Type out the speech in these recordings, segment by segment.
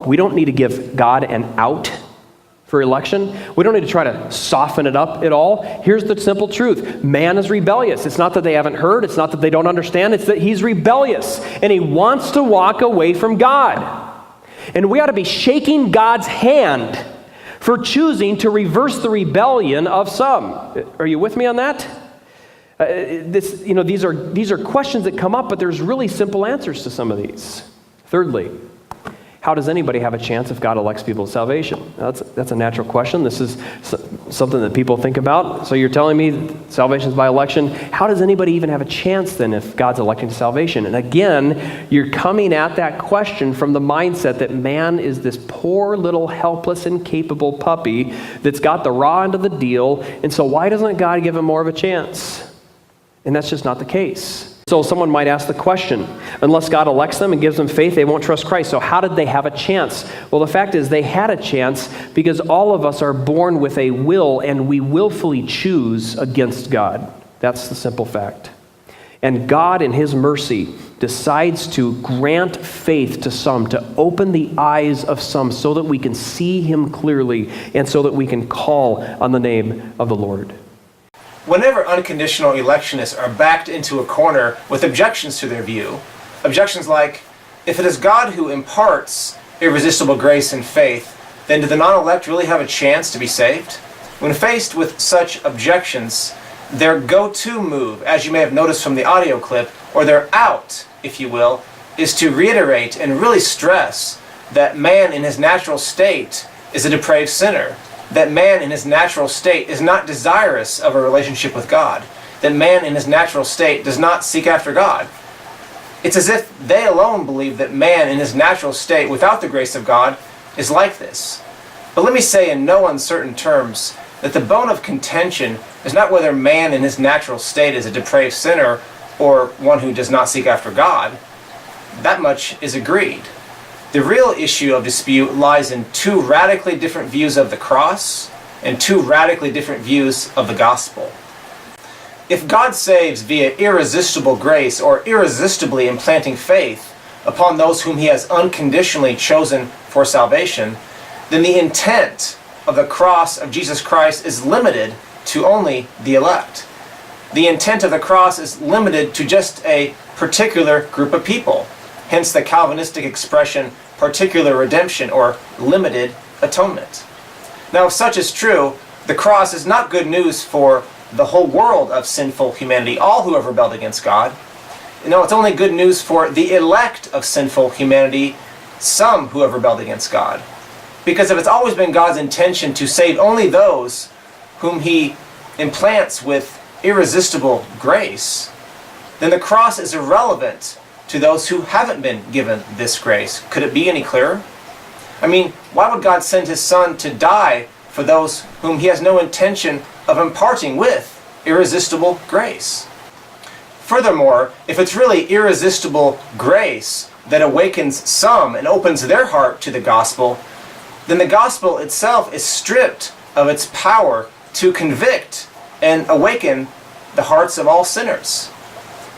We don't need to give God an out for election. We don't need to try to soften it up at all. Here's the simple truth. Man is rebellious. It's not that they haven't heard. It's not that they don't understand. It's that he's rebellious, and he wants to walk away from God. And we ought to be shaking God's hand for choosing to reverse the rebellion of some. Are you with me on that? These are questions that come up, but there's really simple answers to some of these. Thirdly, how does anybody have a chance if God elects people to salvation? That's a natural question. This is something that people think about. So you're telling me salvation is by election. How does anybody even have a chance then if God's electing to salvation? And again, you're coming at that question from the mindset that man is this poor little helpless and capable puppy that's got the raw end of the deal. And so why doesn't God give him more of a chance? And that's just not the case. So someone might ask the question, unless God elects them and gives them faith, they won't trust Christ. So how did they have a chance? Well, the fact is they had a chance because all of us are born with a will and we willfully choose against God. That's the simple fact. And God in his mercy decides to grant faith to some, to open the eyes of some so that we can see him clearly and so that we can call on the name of the Lord. Whenever unconditional electionists are backed into a corner with objections to their view, objections like, if it is God who imparts irresistible grace and faith, then do the non-elect really have a chance to be saved? When faced with such objections, their go-to move, as you may have noticed from the audio clip, or their out, if you will, is to reiterate and really stress that man in his natural state is a depraved sinner. That man in his natural state is not desirous of a relationship with God. That man in his natural state does not seek after God. It's as if they alone believe that man in his natural state without the grace of God is like this. But let me say in no uncertain terms that the bone of contention is not whether man in his natural state is a depraved sinner or one who does not seek after God. That much is agreed. The real issue of dispute lies in two radically different views of the cross and two radically different views of the gospel. If God saves via irresistible grace or irresistibly implanting faith upon those whom he has unconditionally chosen for salvation, then the intent of the cross of Jesus Christ is limited to only the elect. The intent of the cross is limited to just a particular group of people, hence the Calvinistic expression particular redemption or limited atonement. Now, if such is true, the cross is not good news for the whole world of sinful humanity, all who have rebelled against God. No, it's only good news for the elect of sinful humanity, some who have rebelled against God. Because if it's always been God's intention to save only those whom he implants with irresistible grace, then the cross is irrelevant to those who haven't been given this grace. Could it be any clearer? I mean, why would God send his Son to die for those whom he has no intention of imparting with irresistible grace? Furthermore, if it's really irresistible grace that awakens some and opens their heart to the gospel, then the gospel itself is stripped of its power to convict and awaken the hearts of all sinners.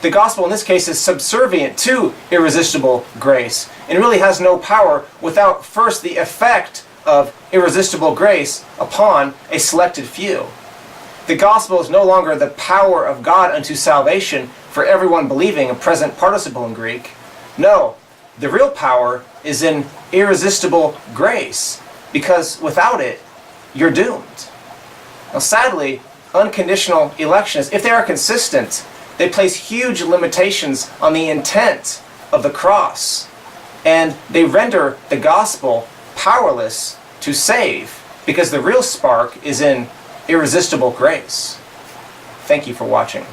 The gospel in this case is subservient to irresistible grace and really has no power without first the effect of irresistible grace upon a selected few. The gospel is no longer the power of God unto salvation for everyone believing, a present participle in Greek. No, the real power is in irresistible grace, because without it, you're doomed. Now sadly, unconditional electionists, if they are consistent, they place huge limitations on the intent of the cross, and they render the gospel powerless to save, because the real spark is in irresistible grace. Thank you for watching.